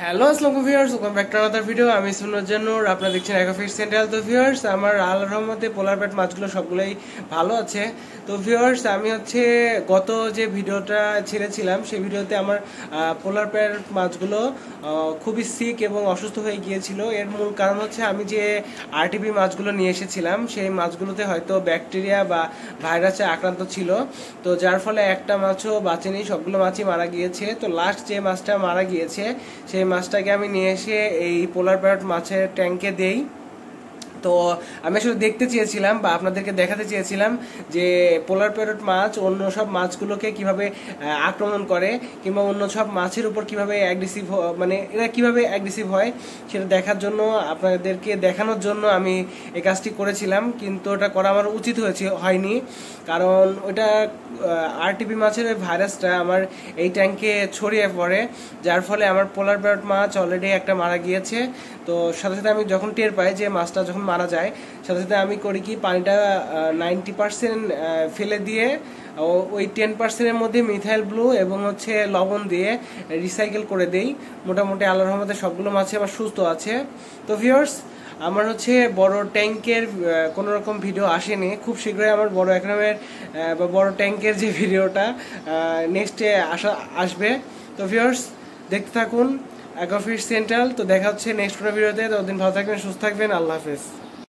Hello আসসালামু viewers, welcome back to another video. আমি সুনজনুর, আপনারা দেখছেন অ্যাকোফিশ সেন্ট্রাল। তো ভিউয়ার্স, আমার আল্লাহর রহমতে পোলার প্যাট মাছগুলো সবগুলোই ভালো আছে। তো ভিউয়ার্স, আমি গত যে ভিডিওটা ছেড়েছিলাম সেই ভিডিওতে আমার পোলার প্যাট মাছগুলো খুবই সিক এবং অসুস্থ হয়ে গিয়েছিল। এর মূল কারণ হচ্ছে আমি যে আরটিপি মাছগুলো নিয়ে এসেছিলাম সেই মাছগুলোতে হয়তো ব্যাকটেরিয়া বা ভাইরাসে আক্রান্ত ছিল। তো যার ফলে একটা মাছও বাঁচেনি, সবগুলো মাছই মারা গিয়েছে। তো লাস্ট যে মাছটা মারা গিয়েছে সেই মাছটাকে আমি নিয়ে এসে এই পোলার প্যারট মাছের ট্যাঙ্কে দেই। তো আমি আসলে দেখতে চেয়েছিলাম বা আপনাদেরকে দেখাতে চেয়েছিলাম যে পোলার প্যারট মাছ অন্য সব মাছগুলোকে কিভাবে আক্রমণ করে, কিংবা অন্য সব মাছের উপর কিভাবে অ্যাগ্রেসিভ, মানে এরা কিভাবে অ্যাগ্রেসিভ হয় সেটা দেখার জন্য, আপনাদেরকে দেখানোর জন্য আমি এই কাজটি করেছিলাম। কিন্তু ওটা করা আমার উচিত হয়নি, কারণ ওটা আরটিপি মাছের ওই ভাইরাসটা আমার এই ট্যাঙ্কে ছড়িয়ে পড়ে, যার ফলে আমার পোলার প্যারট মাছ অলরেডি একটা মারা গিয়েছে। তো সাথে সাথে আমি যখন টের পাই যে মাছটা যখন মারা যায়, সাথে সাথে আমি করি কি, পানিটা 90% ফেলে দিয়ে ওই 10%-এর মধ্যে মিথাইল ব্লু এবং লবণ দিয়ে রিসাইকেল করে দেই। মোটামুটি আল্লাহর রহমতে সবগুলো মাছই আমার সুস্থ আছে। তো ভিউয়ার্স, আমার বড় ট্যাঙ্কের কোনো রকম ভিডিও আসেনি। খুব শীঘ্রই আমার বড় অ্যাকোয়ারিয়ামের বা বড় ট্যাঙ্কের যে ভিডিওটা নেক্সটে আসবে। তো ভিউয়ার্স, দেখতে থাকুন অ্যাকোফিশ সেন্ট্রাল। তো দেখা হচ্ছে নেক্সট কোনো ভিডিওতে। ততদিন ভালো থাকবেন, সুস্থ থাকবেন। আল্লাহ হাফেজ।